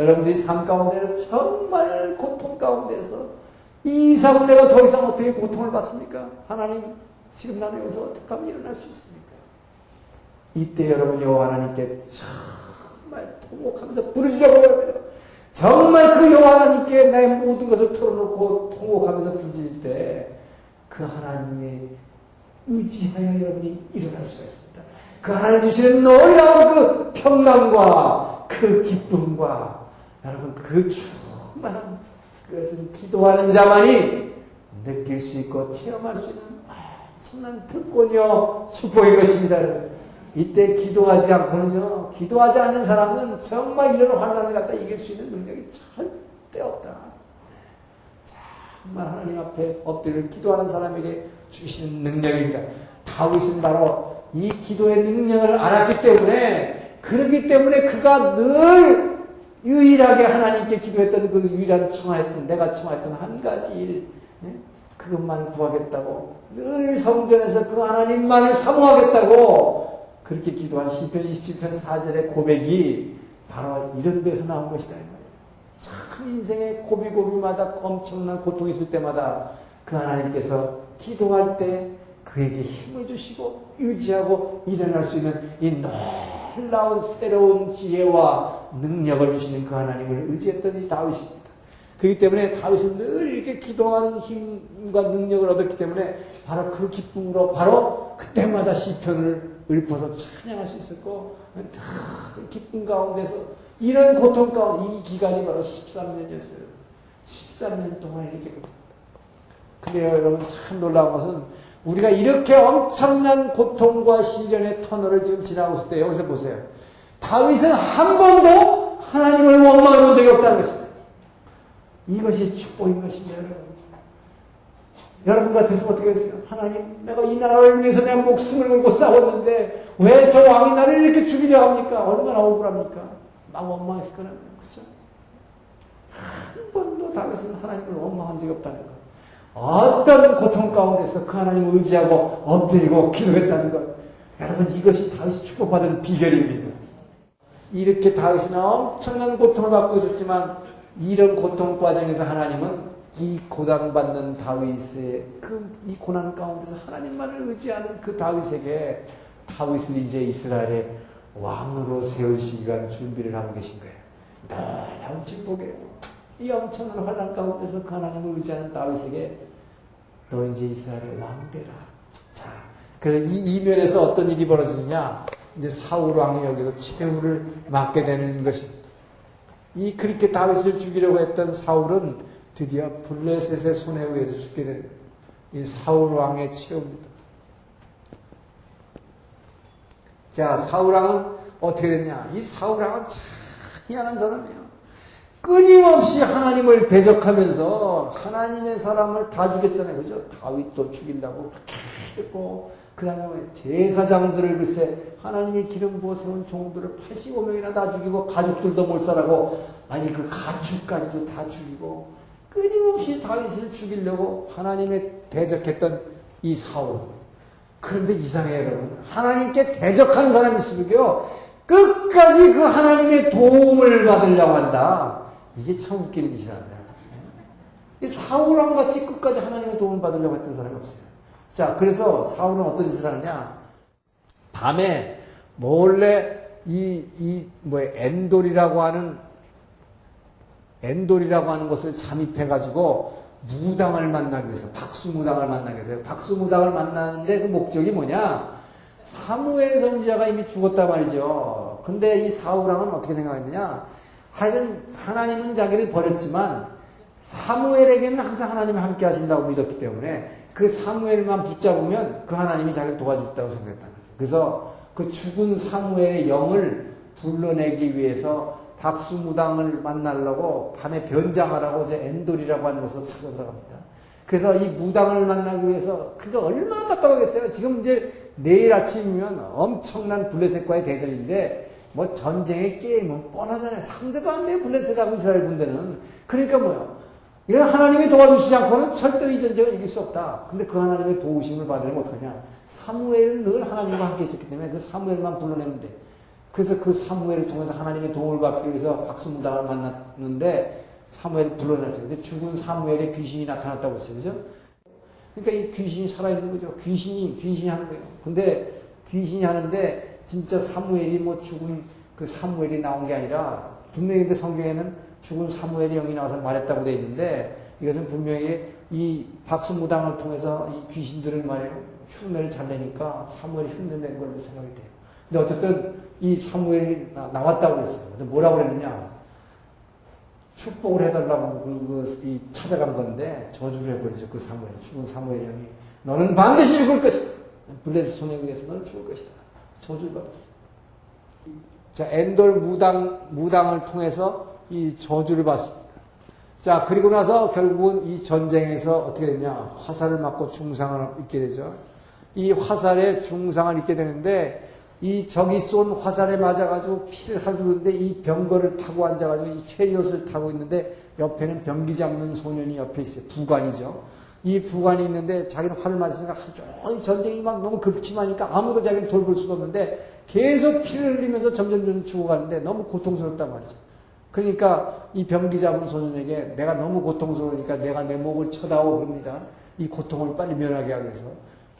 여러분들이 삶 가운데서 정말 고통 가운데서 이 이상은 내가 더 이상 어떻게 고통을 받습니까? 하나님, 지금 나는 여기서 어떻게 하면 일어날 수 있습니까? 이때 여러분 여호와 하나님께 정말 통곡하면서 부르짖어보라고요. 정말 그 여호와 하나님께 내 모든 것을 털어놓고 통곡하면서 부르짖을 때 그 하나님의 의지하여 여러분이 일어날 수가 있습니다. 그 하나님 주시는 놀라운 그 평강과 그 기쁨과 여러분 그 충만한 그것은 기도하는 자만이 느낄 수 있고 체험할 수 있는 엄청난 특권이요 축복인 것입니다. 이때 기도하지 않고는요, 기도하지 않는 사람은 정말 이런 환난을 갖다 이길 수 있는 능력이 절대 없다. 정말 하나님 앞에 엎드려 기도하는 사람에게 주시는 능력입니다. 다윗은 바로 이 기도의 능력을 알았기 때문에, 그렇기 때문에 그가 늘 유일하게 하나님께 기도했던 그 유일한 내가 청하였던 한 가지 일, 그것만 구하겠다고, 늘 성전에서 그 하나님만을 사모하겠다고 그렇게 기도한 시편 27편 4절의 고백이 바로 이런 데서 나온 것이다. 참 인생의 고비고비마다 엄청난 고통이 있을 때마다 그 하나님께서 기도할 때 그에게 힘을 주시고 의지하고 일어날 수 있는 이 놀라운 새로운 지혜와 능력을 주시는 그 하나님을 의지했던 이 다윗입니다. 그렇기 때문에 다윗은 늘 이렇게 기도하는 힘과 능력을 얻었기 때문에 바로 그 기쁨으로 바로 그때마다 시편을 읊어서 찬양할 수 있었고, 그 기쁨 가운데서 이런 고통 가운데 이 기간이 바로 13년이었어요. 13년 동안 이렇게. 근데요, 여러분 참 놀라운 것은 우리가 이렇게 엄청난 고통과 시련의 터널을 지금 지나고 있을 때 여기서 보세요. 다윗은 한 번도 하나님을 원망해 본 적이 없다는 것입니다. 이것이 축복인 것입니다, 여러분. 여러분 같아서 어떻게 했어요? 하나님, 내가 이 나라를 위해서 내 목숨을 걸고 싸웠는데 왜 저 왕이 나를 이렇게 죽이려 합니까? 얼마나 억울합니까? 막 원망했을 거라고요. 그렇죠? 한 번도 다윗은 하나님을 원망한 적이 없다는 것. 어떤 고통 가운데서 그 하나님을 의지하고 엎드리고 기도했다는 것. 여러분, 이것이 다윗이 축복받은 비결입니다. 이렇게 다윗은 엄청난 고통을 받고 있었지만 이런 고통 과정에서 하나님은 이 고난받는 다윗의 이 고난 가운데서 하나님만을 의지하는 그 다윗에게 다윗을 이제 이스라엘의 왕으로 세우시기가 준비를 하고 계신 거예요. 놀라운 축복이에요. 이 엄청난 환난 가운데서 그 하나님을 의지하는 다윗에게 너 이제 이스라엘의 왕 되라. 자, 그래서 이 이면에서 어떤 일이 벌어지느냐? 이제 사울 왕이 여기서 최후를 맞게 되는 것입니다. 이 그렇게 다윗을 죽이려고 했던 사울은 드디어 블레셋의 손에 의해서 죽게 됩니다. 이 사울 왕의 최후입니다. 자, 사울 왕은 어떻게 됐냐? 이 사울 왕은 참 희한한 사람이에요. 끊임없이 하나님을 대적하면서 하나님의 사람을 다 죽였잖아요. 그죠? 다윗도 죽이려고 그렇게 했고, 그 다음에 제사장들을 글쎄 하나님의 기름 부어 세운 종들을 85명이나 다 죽이고 가족들도 몰살하고 아니 그 가축까지도 다 죽이고 끊임없이 다윗을 죽이려고 하나님의 대적했던 이 사울. 그런데 이상해요, 여러분. 하나님께 대적하는 사람이 있으면요 끝까지 그 하나님의 도움을 받으려고 한다. 이게 참 웃기는 짓이랍니다. 이 사울왕 같이 끝까지 하나님의 도움을 받으려고 했던 사람이 없어요. 자, 그래서 사울은 어떤 짓을 하느냐? 밤에 몰래 엔돌이라고 하는 곳을 잠입해가지고 무당을 만나기 위해서, 박수무당을 만나게 돼요. 박수무당을 만나는데 그 목적이 뭐냐? 사무엘 선지자가 이미 죽었단 말이죠. 근데 이 사울왕은 어떻게 생각했느냐? 하여튼 하나님은 자기를 버렸지만 사무엘에게는 항상 하나님이 함께 하신다고 믿었기 때문에 그 사무엘만 붙잡으면 그 하나님이 자기를 도와주겠다고 생각했다는 거죠. 그래서 그 죽은 사무엘의 영을 불러내기 위해서 박수무당을 만나려고 밤에 변장하라고 이제 엔돌이라고 하는 곳으로 찾아 들어갑니다. 그래서 이 무당을 만나기 위해서 그게 얼마나 답답하겠어요. 지금 이제 내일 아침이면 엄청난 블레셋과의 대전인데 뭐 전쟁의 게임은 뻔하잖아요. 상대도 안 돼요. 블레셋하고 이스라엘 군대는. 그러니까 뭐요? 이건 하나님이 도와주시지 않고는 절대로 이 전쟁을 이길 수 없다. 근데 그 하나님의 도우심을 받으려면 어떡하냐? 사무엘은 늘 하나님과 함께 있었기 때문에 그 사무엘만 불러내면 돼. 그래서 그 사무엘을 통해서 하나님의 도움을 받기 위해서 박수무당을 만났는데 사무엘을 불러냈어요. 근데 죽은 사무엘에 귀신이 나타났다고 했어요. 그죠? 그러니까 이 귀신이 살아있는 거죠. 귀신이 하는 거예요. 근데 귀신이 하는데 진짜 사무엘이 뭐 죽은 그 사무엘이 나온 게 아니라 분명히 근데 성경에는 죽은 사무엘이 영이 나와서 말했다고 되어 있는데 이것은 분명히 이 박수무당을 통해서 이 귀신들을 말이에요. 흉내를 잘 내니까 사무엘이 흉내낸 걸로 생각이 돼요. 근데 어쨌든 이 사무엘이 나왔다고 그랬어요. 근데 뭐라고 그랬느냐? 축복을 해달라고 찾아간 건데 저주를 해버리죠. 그 사무엘, 죽은 사무엘 형이 너는 반드시 죽을 것이다. 블레셋 손에 의해서 너는 죽을 것이다. 저주를 받았어. 자, 엔돌 무당을 통해서 이 저주를 받습니다. 자, 그리고 나서 결국은 이 전쟁에서 어떻게 되냐? 화살을 맞고 중상을 입게 되죠. 이 화살에 중상을 입게 되는데 이 적이 쏜 화살에 맞아가지고 피를 흐르는데 이 병거를 타고 앉아가지고 이 체리옷을 타고 있는데 옆에는 병기 잡는 소년이 옆에 있어요. 부관이죠. 이 부관이 있는데 자기는 활을 맞으니까 하루 종일 전쟁이 막 너무 급침하니까 아무도 자기를 돌볼 수가 없는데 계속 피를 흘리면서 점점 죽어가는데 너무 고통스럽단 말이죠. 그러니까 이 병기 잡은 소년에게 내가 너무 고통스러우니까 내가 내 목을 쳐다오 그럽니다. 이 고통을 빨리 면하게 하기 위해서.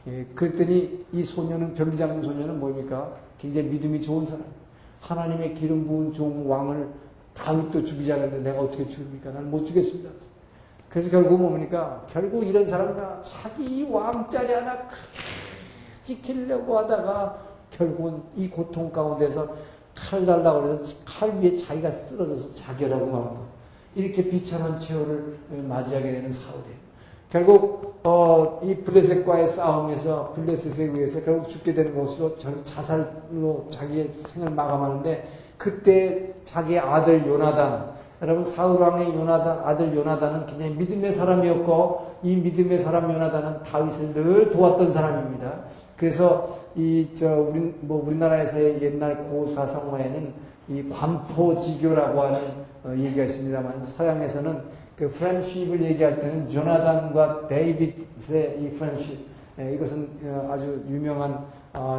예, 그랬더니 이 소년은 병기 잡는 소년은 뭡니까? 굉장히 믿음이 좋은 사람. 하나님의 기름 부은 좋은 왕을 다윗도 죽이지 않았는데 내가 어떻게 죽입니까? 나는 못 죽겠습니다. 그래서 결국 뭡니까? 결국 이런 사람은 자기 왕자리 하나 지키려고 하다가 결국은 이 고통 가운데서 칼 달라고 해서 칼 위에 자기가 쓰러져서 자결하고 말고 이렇게 비참한 최후를 맞이하게 되는 사울이에요. 결국 이 블레셋과의 싸움에서 블레셋에 의해서 결국 죽게 되는 것으로 자살로 자기의 생을 마감하는데 그때 자기의 아들 요나단, 여러분 사울 왕의 아들 요나단은 굉장히 믿음의 사람이었고 이 믿음의 사람 요나단은 다윗을 늘 도왔던 사람입니다. 그래서 우리나라에서의 옛날 고사성어에는 이 관포지교라고 하는 얘기가 있습니다만 서양에서는 그 프렌십을 얘기할 때는 조나단과 데이빗의 이 프렌십, 이것은 아주 유명한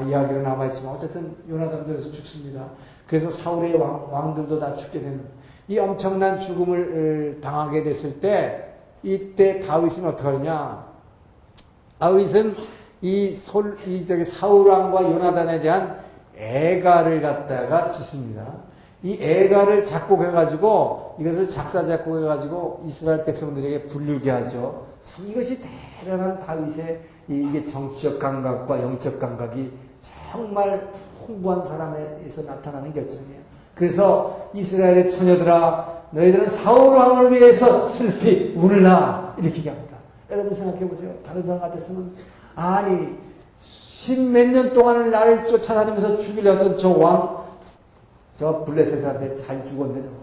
이야기로 남아있지만 어쨌든 요나단도 여기서 죽습니다. 그래서 사울의 왕들도 다 죽게 되는 이 엄청난 죽음을 당하게 됐을 때 이때 다윗은 어떻게 하느냐? 다윗은 사울 왕과 요나단에 대한 애가를 갖다가 짓습니다. 이 애가를 작곡해가지고 이것을 작사 작곡해가지고 이스라엘 백성들에게 부르게 하죠. 참 이것이 대단한 다윗의 이게 정치적 감각과 영적 감각이 정말 풍부한 사람에서 나타나는 결정이에요. 그래서 이스라엘의 처녀들아 너희들은 사울 왕을 위해서 슬피 울라 이렇게 얘기합니다. 여러분 생각해 보세요. 다른 사람 같았으면 아니 십몇 년 동안을 나를 쫓아다니면서 죽이려던 저 블레셋한테 잘 죽었네 저거.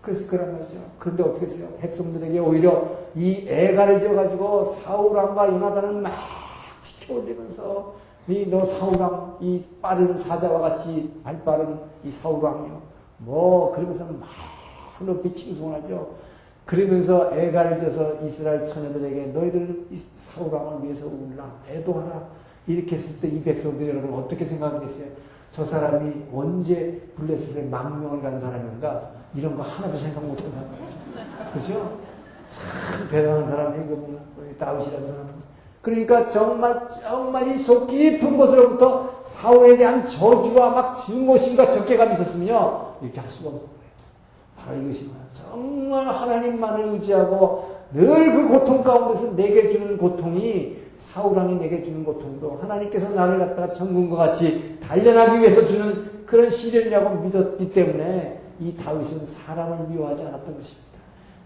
그래서 그런 말이죠. 그런데 어떻게 했어요? 백성들에게 오히려 이 애가를 지어가지고 사울왕과 요나단을 막 지켜올리면서 너 사울왕 이 빠른 사자와 같이 발빠른 이 사울왕이요. 그러면서 막 높이 칭송하죠. 그러면서 애가를 져서 이스라엘 처녀들에게 너희들 이 사울왕을 위해서 울라 애도하라 이렇게 했을 때 이 백성들이 여러분 어떻게 생각하겠어요? 저 사람이 언제 블레셋에 망명을 간 사람인가? 이런 거 하나도 생각 못 한다는 거죠. 그죠? 참 대단한 사람이 다윗이라는 사람. 그러니까 정말 이 속 깊은 곳으로부터 사울에 대한 저주와 막 증오심과 적개감이 있었으면요. 이렇게 할 수가 없는 거예요. 바로 이것이 정말 하나님만을 의지하고 늘 그 고통 가운데서 내게 주는 고통이 사울왕이 내게 주는 고통도 하나님께서 나를 갖다가 천군과 같이 단련하기 위해서 주는 그런 시련이라고 믿었기 때문에 이 다윗은 사람을 미워하지 않았던 것입니다.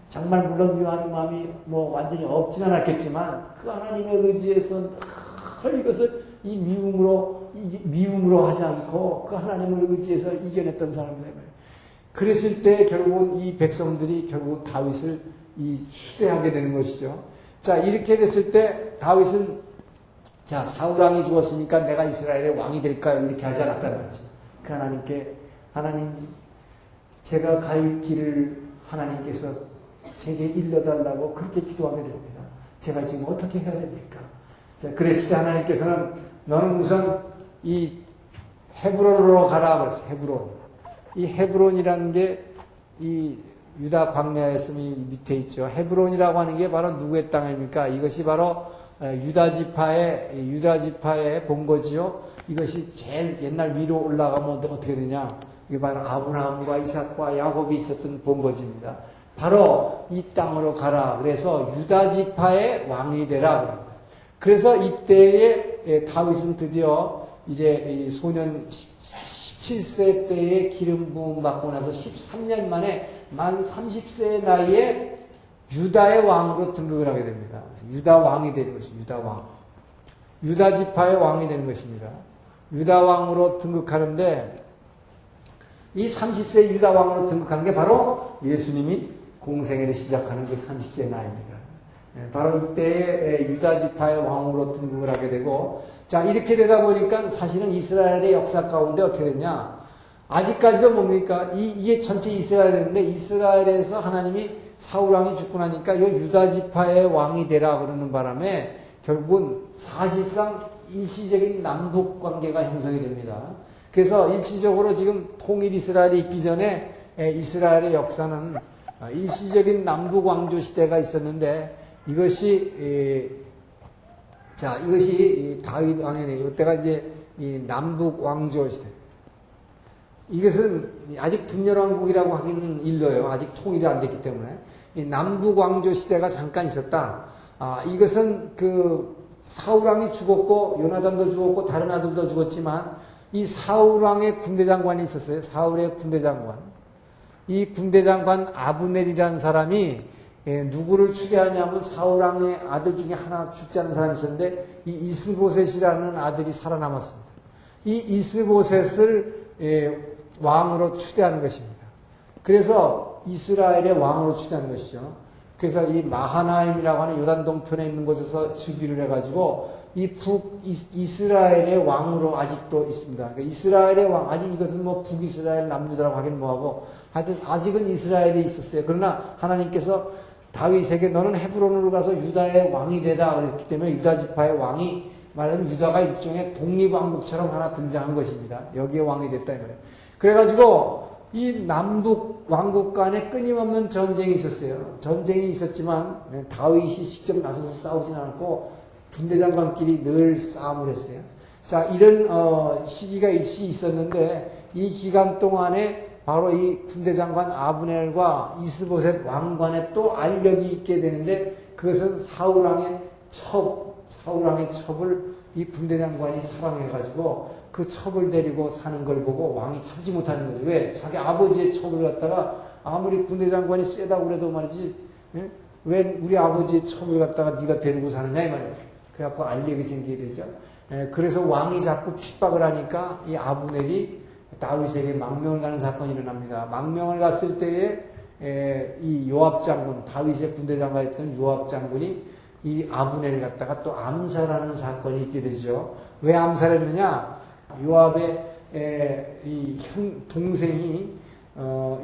정말 물론 미워하는 마음이 완전히 없진 않았겠지만 그 하나님의 의지에서 늘 이것을 이 미움으로 하지 않고 그 하나님을 의지해서 이겨냈던 사람이에요. 그랬을 때 결국은 이 백성들이 결국 다윗을 추대하게 되는 것이죠. 자, 이렇게 됐을 때 다윗은 자, 사울왕이 죽었으니까 내가 이스라엘의 왕이 될까요? 이렇게 하지 않았다는 거죠. 그 하나님 제가 갈 길을 하나님께서 제게 일러달라고 그렇게 기도하게 됩니다. 제가 지금 어떻게 해야 됩니까? 자, 그랬을 때 하나님께서는 너는 우선 이 헤브론으로 가라 그랬어요. 헤브론. 이 헤브론이라는 게 이 유다 광야에 있으면 밑에 있죠. 헤브론이라고 하는 게 바로 누구의 땅입니까? 이것이 바로 유다 지파의 본거지요. 이것이 제일 옛날 위로 올라가면 어떻게 되냐? 이게 바로 아브라함과 이삭과 야곱이 있었던 본거지입니다. 바로 이 땅으로 가라. 그래서 유다 지파의 왕이 되라. 그래서 이때에 다윗은 드디어 이제 소년 17세 때에 기름 부음 받고 나서 13년 만에 만 30세의 나이에 유다의 왕으로 등극을 하게 됩니다. 유다 왕이 되는 것입니다. 유다 왕. 유다 지파의 왕이 되는 것입니다. 유다 왕으로 등극하는데 이 30세 유다 왕으로 등극하는 게 바로 예수님이 공생애를 시작하는 그 30세 나이입니다. 바로 이때에 유다 지파의 왕으로 등극을 하게 되고, 자, 이렇게 되다 보니까 사실은 이스라엘의 역사 가운데 어떻게 됐냐? 아직까지도 뭡니까? 이게 전체 이스라엘인데, 이스라엘에서 하나님이 사울왕이 죽고 나니까 이 유다 지파의 왕이 되라 그러는 바람에 결국은 사실상 일시적인 남북 관계가 형성이 됩니다. 그래서 일시적으로 지금 통일 이스라엘이 있기 전에 이스라엘의 역사는 일시적인 남북 왕조 시대가 있었는데, 이것이 다윗 왕이네. 이때가 이제 이 남북 왕조 시대. 이것은 아직 분열왕국이라고 하기는 일러요. 아직 통일이 안 됐기 때문에. 이 남북 왕조 시대가 잠깐 있었다. 이것은 그 사울왕이 죽었고 요나단도 죽었고 다른 아들도 죽었지만 이 사울왕의 군대장관이 있었어요. 사울의 군대장관. 이 군대장관 아브넬이라는 사람이 누구를 추대하냐면 사울왕의 아들 중에 하나 죽지 않은 사람이 있었는데 이 이스보셋이라는 아들이 살아남았습니다. 이 이스보셋을 왕으로 추대하는 것입니다. 그래서 이스라엘의 왕으로 추대하는 것이죠. 그래서 이 마하나임이라고 하는 요단 동편에 있는 곳에서 즉위를 해가지고 이 이스라엘의 왕으로 아직도 있습니다. 그러니까 이스라엘의 왕, 아직 이것은 뭐 북이스라엘, 남유다라고 하긴 뭐하고 하여튼 아직은 이스라엘에 있었어요. 그러나 하나님께서 다윗에게 너는 헤브론으로 가서 유다의 왕이 되다 그랬기 때문에 유다 지파의 왕이 말하면 유다가 일종의 독립왕국처럼 하나 등장한 것입니다. 여기에 왕이 됐다 이거예요. 그래가지고 이 남북 왕국 간에 끊임없는 전쟁이 있었어요. 전쟁이 있었지만 다윗이 직접 나서서 싸우진 않았고 군대장관끼리 늘 싸움을 했어요. 자, 이런 시기가 일시 있었는데 이 기간 동안에 바로 이 군대장관 아브넬과 이스보셋 왕관에 또 알력이 있게 되는데 그것은 사울왕의 첩을 이 군대장관이 사랑해가지고 그 첩을 데리고 사는 걸 보고 왕이 참지 못하는 거죠. 왜? 자기 아버지의 첩을 갖다가 아무리 군대장관이 세다고 그래도 말이지, 왜 우리 아버지의 첩을 갖다가 네가 데리고 사느냐 이 말이에요. 그래갖고 알력이 생기게 되죠. 그래서 왕이 자꾸 핍박을 하니까 이 아브넬이 다윗에게 망명을 가는 사건이 일어납니다. 망명을 갔을 때에 이 요압 장군, 다윗의 군대장관이었던 요압 장군이 이 아브넬을 갖다가 또 암살하는 사건이 있게 되죠. 왜 암살했느냐? 요압의 이 동생이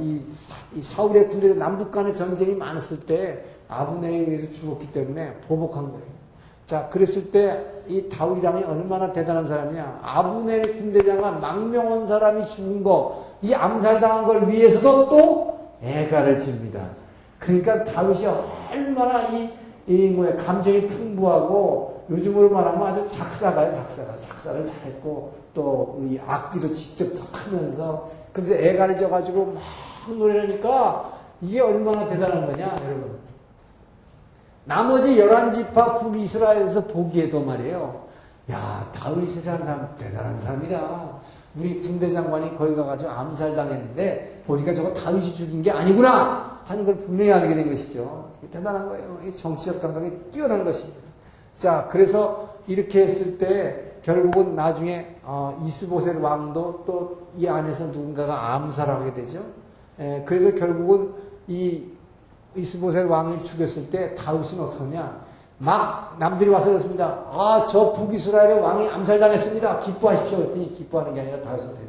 이 사울의 군대 남북 간의 전쟁이 많았을 때 아브넬에 의해서 죽었기 때문에 보복한 거예요. 자, 그랬을 때 이 다윗 왕이 얼마나 대단한 사람이냐? 아브넬 군대장관 망명 온 사람이 죽은 거, 이 암살당한 걸 위해서도 또 애가를 집니다. 그러니까 다윗이 얼마나 감정이 풍부하고 요즘으로 말하면 아주 작사가를 잘했고 또 이 악기도 직접 하면서 그래서 애가를 져가지고 막 노래하니까 이게 얼마나 대단한 거냐, 여러분. 나머지 11지파 북이스라엘에서 보기에도 말이에요. 야, 다윗이라는 사람 대단한 사람이다. 우리 군대장관이 거기 가가지고 암살당했는데 보니까 저거 다윗이 죽인 게 아니구나 하는 걸 분명히 알게 된 것이죠. 대단한 거예요. 이 정치적 감각이 뛰어난 것입니다. 자, 그래서 이렇게 했을 때 결국은 나중에 이스보셋 왕도 또 이 안에서 누군가가 암살하게 되죠. 그래서 결국은 이 이스보셋 왕을 죽였을 때 다윗은 어떠냐? 막 남들이 와서 그렇습니다. 저 북이스라엘의 왕이 암살당했습니다. 기뻐하십시오. 그랬더니 기뻐하는 게 아니라 다윗은 되냐?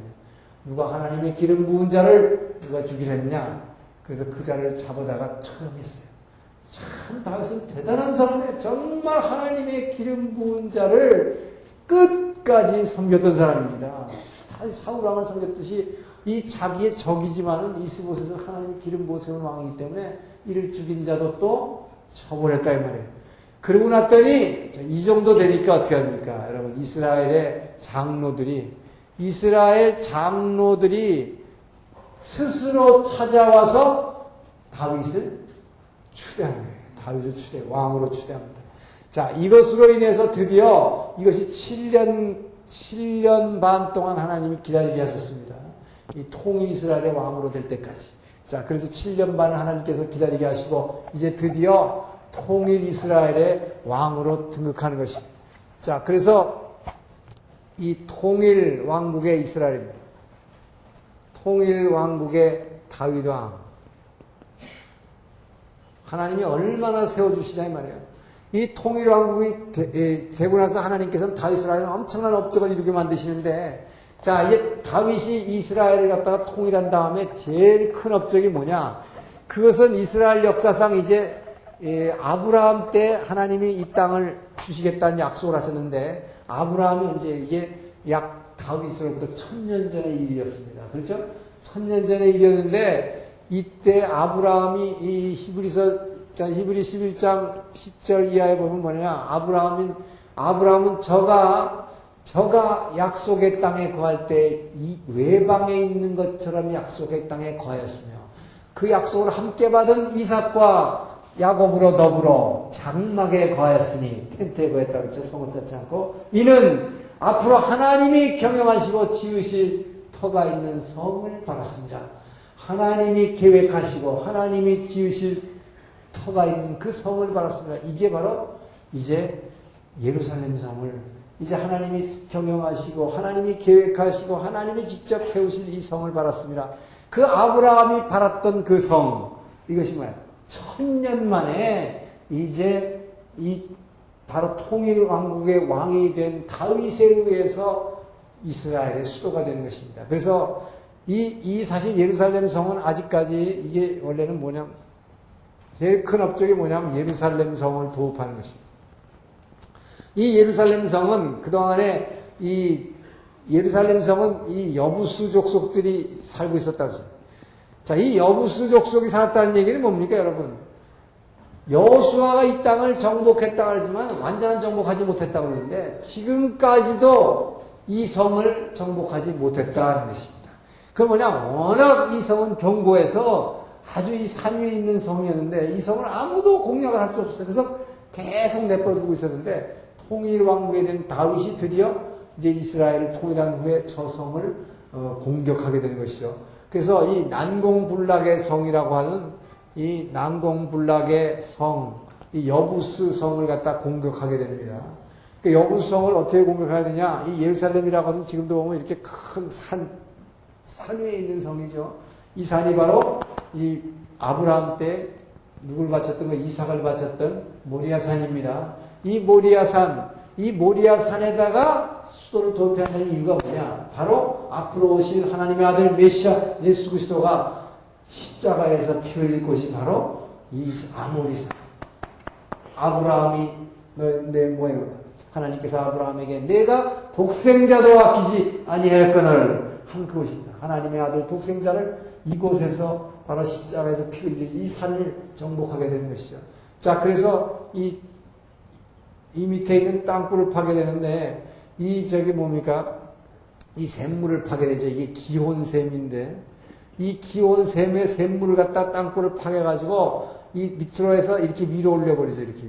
누가 하나님의 기름 부은 자를 누가 죽이려 했냐? 그래서 그 자를 잡아다가 처형했어요. 참 다윗은 대단한 사람이에요. 정말 하나님의 기름 부은 자를 끝까지 섬겼던 사람입니다. 사울왕을 섬겼듯이 이 자기의 적이지만은 이스보셋은 하나님이 기름 부으신 왕이기 때문에 이를 죽인 자도 또 처벌했다 이 말이에요. 그러고 났더니 이 정도 되니까 어떻게 합니까? 여러분 이스라엘 장로들이 스스로 찾아와서 다윗을 추대한 거예요. 다윗을 왕으로 추대합니다. 자, 이것으로 인해서 드디어 이것이 7년 반 동안 하나님이 기다리게 하셨습니다. 이 통일 이스라엘의 왕으로 될 때까지. 자, 그래서 7년 반을 하나님께서 기다리게 하시고 이제 드디어 통일 이스라엘의 왕으로 등극하는 것입니다. 자, 그래서 이 통일 왕국의 이스라엘입니다. 통일 왕국의 다윗 왕. 하나님이 얼마나 세워주시냐 이 말이에요. 이 통일 왕국이 되고 나서 하나님께서는 다윗을 하여 엄청난 업적을 이루게 만드시는데, 자, 이제 다윗이 이스라엘을 갖다가 통일한 다음에 제일 큰 업적이 뭐냐? 그것은 이스라엘 역사상 이제 아브라함 때 하나님이 이 땅을 주시겠다는 약속을 하셨는데, 아브라함이 이제 이게 약 다윗으로부터 1000년 전의 일이었습니다. 그렇죠? 1000년 전의 일이었는데, 이때 아브라함이 이 히브리 11장 10절 이하에 보면 뭐냐? 아브라함은 저가 약속의 땅에 거할 때 이 외방에 있는 것처럼 약속의 땅에 거하였으며, 그 약속을 함께 받은 이삭과 야곱으로 더불어 장막에 거하였으니, 텐트에 거했다고 했죠. 성을 쌓지 않고. 이는 앞으로 하나님이 경영하시고 지으실 터가 있는 성을 받았습니다. 하나님이 계획하시고 하나님이 지으실 터가 있는 그 성을 받았습니다. 이게 바로 이제 예루살렘 성을 이제 하나님이 경영하시고 하나님이 계획하시고 하나님이 직접 세우실 이 성을 받았습니다. 그 아브라함이 바랐던 그 성, 이것이 뭐야? 1000년 만에 이제 이 바로 통일 왕국의 왕이 된 다윗에 의해서 이스라엘의 수도가 된 것입니다. 그래서 이 사실 예루살렘 성은 아직까지 이게 원래는 뭐냐면 제일 큰 업적이 뭐냐면 예루살렘 성을 도읍하는 것입니다. 이 예루살렘 성은 그동안에 이 예루살렘 성은 이 여부수 족속들이 살고 있었다고 했어요. 자, 이 여부수 족속이 살았다는 얘기는 뭡니까, 여러분? 여호수아가 이 땅을 정복했다고 하지만 완전한 정복하지 못했다고 그러는데 지금까지도 이 성을 정복하지 못했다는 것입니다. 그 뭐냐, 워낙 이 성은 견고해서 아주 이 산 위에 있는 성이었는데 이 성을 아무도 공략을 할 수 없었어요. 그래서 계속 내버려두고 있었는데 통일왕국에 된 다윗이 드디어 이제 이스라엘을 통일한 후에 저 성을 공격하게 되는 것이죠. 그래서 이 난공불락의 성이라고 하는 이 난공불락의 성, 이 여부스 성을 갖다 공격하게 됩니다. 그 여부스 성을 어떻게 공격해야 되냐? 이 예루살렘이라고 해서 지금도 보면 이렇게 큰 산 위에 있는 성이죠. 이 산이 바로 이 아브라함 때 누굴 바쳤던 거? 이삭을 바쳤던 모리아산입니다. 이 모리아산에다가 수도를 도입하는 이유가 뭐냐? 바로 앞으로 오실 하나님의 아들 메시아 예수 그리스도가 십자가에서 피 흘릴 곳이 바로 이 아모리산. 아브라함이 내 모양을 하나님께서 아브라함에게 내가 독생자도 아끼지 아니하였거늘 한 그곳입니다. 하나님의 아들 독생자를 이곳에서 바로 십자가에서 피 흘릴 이 산을 정복하게 되는 것이죠. 자, 그래서 이 밑에 있는 땅굴을 파게 되는데 저기 뭡니까? 이 샘물을 파게 되죠. 이게 기혼샘인데 이 기혼샘의 샘물을 갖다 땅굴을 파게가지고 이 밑으로 해서 이렇게 위로 올려버리죠. 이렇게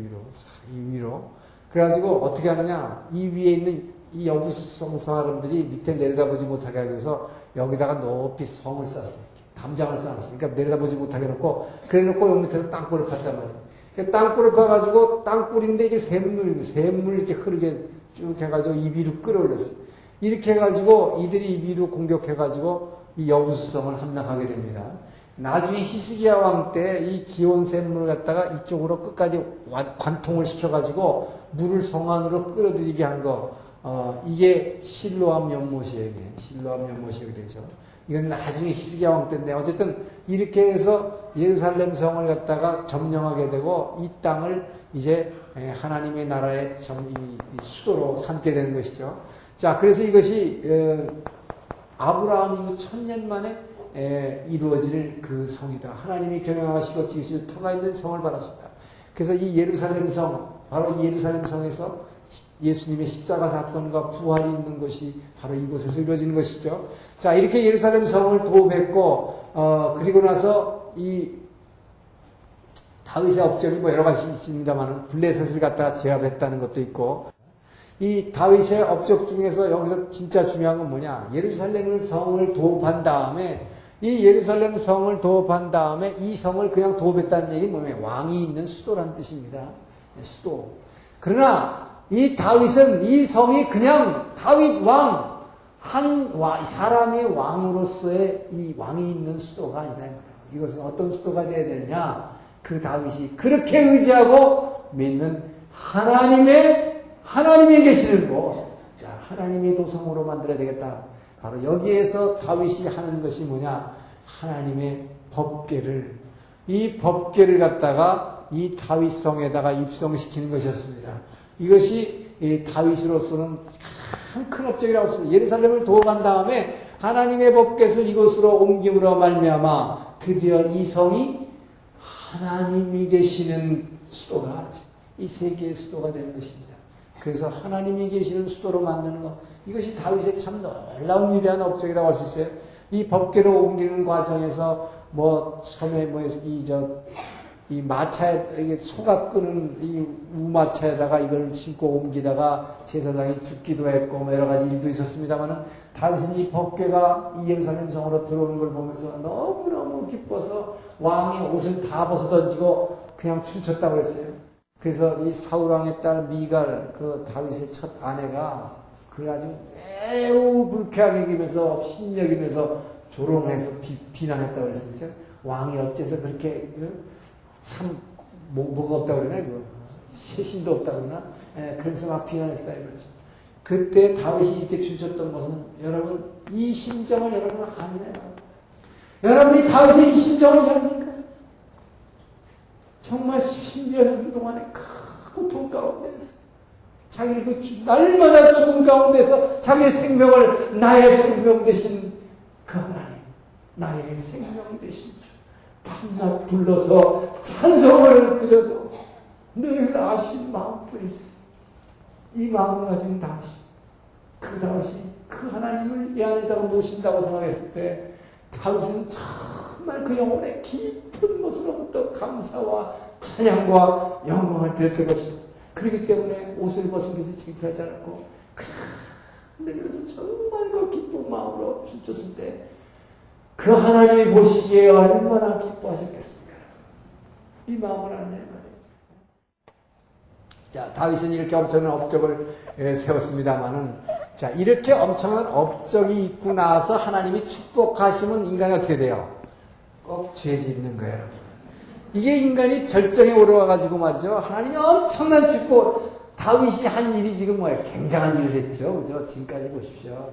위로. 그래가지고 어떻게 하느냐? 이 위에 있는 이 여부성 사람들이 밑에 내려다보지 못하게 하기 위해서 여기다가 높이 성을 쌓았어요. 담장을 쌓았어요. 그러니까 내려다보지 못하게 해놓고 그래놓고 여기 밑에서 땅굴을 팠단 말이에요. 땅굴을 파가지고 땅굴인데 이게 샘물 이렇게 흐르게 쭉 해가지고 이 위로 끌어올렸어요. 이렇게 해가지고 이들이 이 위로 공격해가지고 이 여부수성을 함락하게 됩니다. 나중에 히스기야 왕 때 이 기온 샘물을 갖다가 이쪽으로 끝까지 관통을 시켜가지고 물을 성 안으로 끌어들이게 한 거, 이게 실로암 연못이에요. 실로암 연못이 되죠. 이건 나중에 히스기야 왕 때인데 어쨌든 이렇게 해서 예루살렘 성을 갖다가 점령하게 되고 이 땅을 이제 하나님의 나라의 수도로 삼게 되는 것이죠. 자, 그래서 이것이 아브라함 이후 1000년 만에 이루어질 그 성이다. 하나님이 경영하시고 지으실 터가 있는 성을 바랐습니다. 그래서 이 예루살렘 성, 바로 이 예루살렘 성에서 예수님의 십자가 사건과 부활이 있는 것이 바로 이곳에서 이루어지는 것이죠. 자, 이렇게 예루살렘 성을 도읍했고, 그리고 나서 이 다윗의 업적이 뭐 여러 가지 있습니다만, 블레셋을 갖다가 제압했다는 것도 있고, 이 다윗의 업적 중에서 여기서 진짜 중요한 건 뭐냐? 예루살렘 성을 도읍한 다음에, 이 예루살렘 성을 도읍한 다음에 이 성을 그냥 도읍했다는 얘기는 뭐냐면 왕이 있는 수도라는 뜻입니다. 수도. 그러나 이 다윗은 이 성이 그냥 다윗 왕, 사람의 왕으로서의 이 왕이 있는 수도가 아니다. 이것은 어떤 수도가 되어야 되느냐? 그 다윗이 그렇게 의지하고 믿는 하나님이 계시는 곳. 자, 하나님의 도성으로 만들어야 되겠다. 바로 여기에서 다윗이 하는 것이 뭐냐? 하나님의 법궤를, 이 법궤를 갖다가 이 다윗성에다가 입성시키는 것이었습니다. 이것이 다윗으로서는 가장 큰 업적이라고 했습니다. 예루살렘을 도읍한 다음에 하나님의 법궤를 이곳으로 옮김으로 말미암아 드디어 이 성이 하나님이 계시는 수도가, 이 세계의 수도가 되는 것입니다. 그래서 하나님이 계시는 수도로 만드는 것, 이것이 다윗의 참 놀라운 위대한 업적이라고 할 수 있어요. 이 법궤로 옮기는 과정에서 처음에 이 마차에, 소가 끄는 이 우마차에다가 이걸 싣고 옮기다가 제사장이 죽기도 했고, 여러 가지 일도 있었습니다만은, 다윗은 이 법궤가 이 예루살렘 성으로 들어오는 걸 보면서 너무너무 기뻐서 왕이 옷을 다 벗어 던지고 그냥 춤췄다고 그랬어요. 그래서 이 사울왕의 딸 미갈, 그 다윗의 첫 아내가 그걸 아주 매우 불쾌하게 여기면서 신여기면서 조롱해서 비난했다고 그랬어요. 왕이 어째서 그렇게 참 뭐가 없다고 그러나, 세심도 없다고 그러나, 그러면서 막 비난했다 이거죠. 그때 다윗이 이렇게 춤췄던 것은, 여러분 이 심정을 여러분 아니네요. 여러분이 다윗의 이 심정을 이해합니까? 정말 10여 년 동안에 큰 고통 가운데서 자기를 날마다 죽음 가운데서 자기의 생명을 나의 생명 되신 그 하나님, 나의 생명 되신 주, 밤낮 불러서 찬송을 드려도 늘 아신 마음뿐이세. 이 마음을 가진 다윗이, 그 다윗이 그 하나님을 이 안에다가 모신다고 생각했을 때 다윗은 정말 그 영혼의 깊은 곳으로부터 감사와 찬양과 영광을 드렸던 것입니다. 그렇기 때문에 옷을 벗은 것이 창피하지 않았고 그냥 그래서 정말 그 기쁜 마음으로 춤췄을 때 그 하나님이 보시기에 얼마나 기뻐하셨겠습니까? 이 마음을 안내 말이에요. 자, 다윗은 이렇게 엄청난 업적을 세웠습니다만은, 자, 이렇게 엄청난 업적이 있고 나서 하나님이 축복하시면 인간이 어떻게 돼요? 꼭 죄 짓는 거예요, 여러분. 이게 인간이 절정에 오르와가지고 말이죠. 하나님이 엄청난 축복, 다윗이 한 일이 지금 뭐예요? 굉장한 일을 했죠. 그죠? 지금까지 보십시오.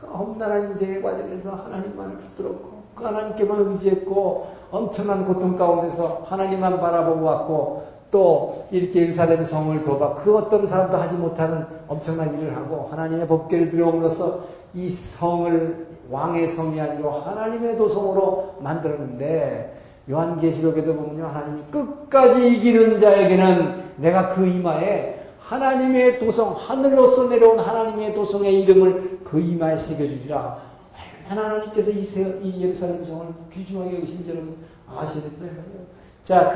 험난한 인생의 과정에서 하나님만 붙들었고, 그 하나님께만 의지했고, 엄청난 고통 가운데서 하나님만 바라보고 왔고, 또 이렇게 예루살렘 성을 도봐 그 어떤 사람도 하지 못하는 엄청난 일을 하고 하나님의 법궤를 들여옴으로써 이 성을 왕의 성이 아니고 하나님의 도성으로 만들었는데, 요한계시록에도 보면요, 하나님이 끝까지 이기는 자에게는 내가 그 이마에 하나님의 도성, 하늘로서 내려온 하나님의 도성의 이름을 그 이마에 새겨주리라. 얼마나 하나님께서 이 예루살렘 성을 귀중하게 여기신지 여러분 아셔야 된다. 자,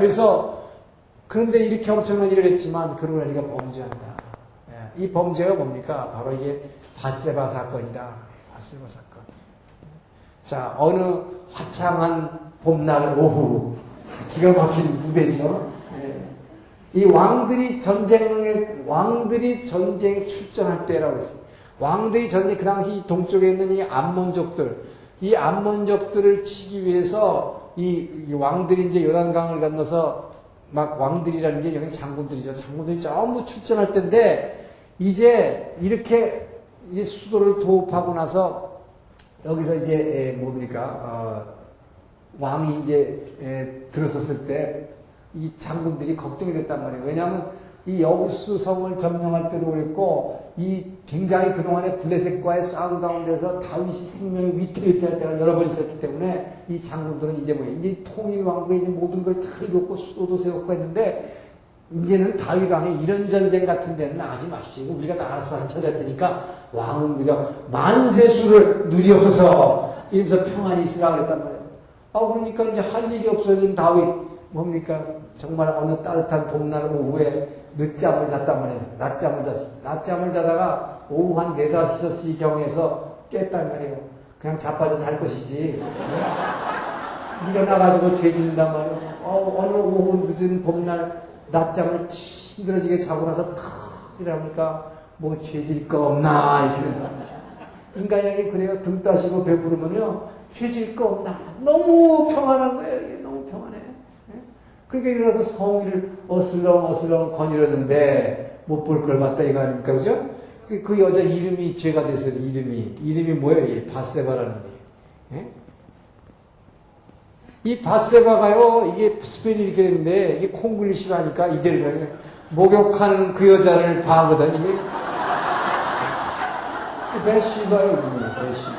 그런데 이렇게 엄청난 일을 했지만 그러고 나니까 범죄한다. 이 범죄가 뭡니까? 바로 이게 밧세바 사건이다. 밧세바 사건. 자, 어느 화창한 봄날 오후, 기가 막힌 무대죠. 이 왕들이 전쟁에 출전할 때라고 했어요. 왕들이 그 당시 동쪽에 있는 이 암몬족들을 치기 위해서 이 왕들이 이제 요단강을 건너서 막 왕들이라는 게 여기 장군들이죠. 장군들이 전부 출전할 때인데, 이제 이렇게 이제 수도를 도읍하고 나서 여기서 이제 왕이 이제 들어섰을 때 이 장군들이 걱정이 됐단 말이에요. 왜냐하면 이 여부수성을 점령할 때도 그랬고, 이 굉장히 그동안에 블레셋과의 싸움 가운데서 다윗이 생명이 위태위태할 때가 여러 번 있었기 때문에 이 장군들은 이제 이제 통일왕국에 이제 모든 걸 다 이뤘고 수도도 세웠고 했는데, 이제는 다윗 왕이 이런 전쟁 같은 데는 나가지 마십시오. 우리가 다 알아서 한쳐낼 테니까 왕은 그저 만세수를 누리옵소서 이러면서 평안히 있으라 그랬단 말이에요. 그러니까 이제 할 일이 없어진 다윗, 뭡니까? 정말 어느 따뜻한 봄날 오후에 늦잠을 잤단 말이에요. 낮잠을 잤어. 낮잠을 자다가 오후 한 4, 5시 경에서 깼단 말이에요. 그냥 자빠져 잘 것이지. 일어나가지고 죄 짓는단 말이에요. 어느 오후 늦은 봄날 낮잠을 힘들어지게 자고 나서 탁 이러니까 뭐 죄질 거 없나 이렇게 된단 말이죠. 인간에게 그래요. 등 따시고 배부르면요. 죄질 거 없나. 너무 평안한 거예요. 이게 너무 평안해. 그러니까 일어나서 성의를 어슬렁 거닐었는데 못 볼 걸 봤다 이거 아닙니까? 그죠? 그 여자 이름이 죄가 됐어요. 이름이 뭐예요? 이 바세바라는 게. 이 바세바가요, 이게 스펠이 이렇게 되는데, 이게 콩글리시로 하니까 이대로 목욕하는 그 여자를 봐거든, 이게. 베시바예요, 이름이. 베시바.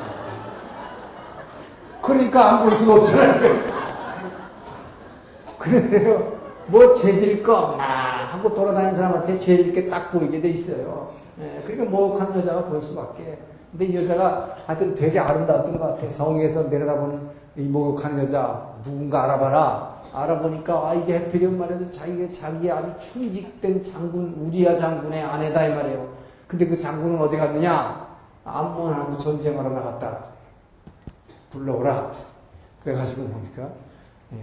그러니까 안 볼 수가 없잖아요. 그래요. 뭐 죄질 거 없나 하고 돌아다니는 사람한테 죄질 게 딱 보이게 돼 있어요. 그러니까 목욕하는 여자가 볼 수밖에. 근데 이 여자가 하여튼 되게 아름다웠던 것 같아. 성에서 내려다보는 이 목욕하는 여자 누군가 알아봐라. 알아보니까 이게 해필이면 말해서 자기의 아주 충직된 장군 우리야 장군의 아내다 이 말이에요. 근데 그 장군은 어디 갔느냐? 암몬하고 전쟁하러 나갔다. 불러오라. 그래가지고 뭡니까?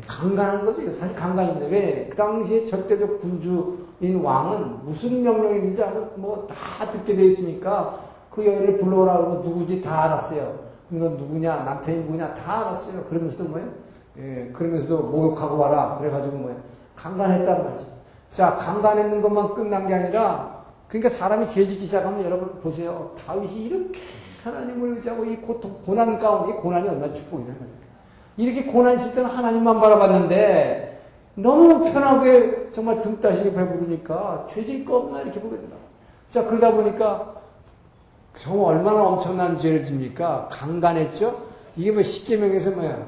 강간한 거죠. 사실 강간인데 왜? 그 당시에 절대적 군주인 왕은 무슨 명령인지 뭐 다 듣게 돼 있으니까 그 여인을 불러오라고 누구지 다 알았어요. 그러니까 누구냐, 남편이 누구냐 다 알았어요. 그러면서도 뭐예요? 그러면서도 목욕하고 와라. 그래가지고 뭐예요? 강간했단 말이죠. 자, 강간했는 것만 끝난 게 아니라, 그러니까 사람이 죄 짓기 시작하면 여러분 보세요. 다윗이 이렇게 하나님을 의지하고 이 고난 가운데, 이 고난이 얼마나 축복이냐는 거예요. 이렇게 고난 있을 때는 하나님만 바라봤는데, 너무 편하게 정말 등 따시게 배부르니까 죄질 거 없나 이렇게 보게 된다. 자, 그러다 보니까 정말 얼마나 엄청난 죄를 집니까? 강간했죠? 이게 뭐 십계명에서 뭐야?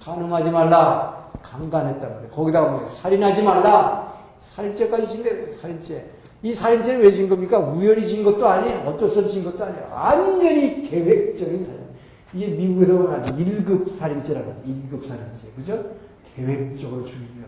간음하지 말라. 강간했단 말이에요. 거기다가 뭐 살인하지 말라. 살인죄까지 진대요. 살인죄. 이 살인죄는 왜 진 겁니까? 우연히 진 것도 아니에요. 어쩔 수 없이 진 것도 아니에요. 완전히 계획적인 살인. 이게 미국에서 보면 1급 살인죄라고 해요. 1급 살인죄. 그죠? 계획적으로 죽이려.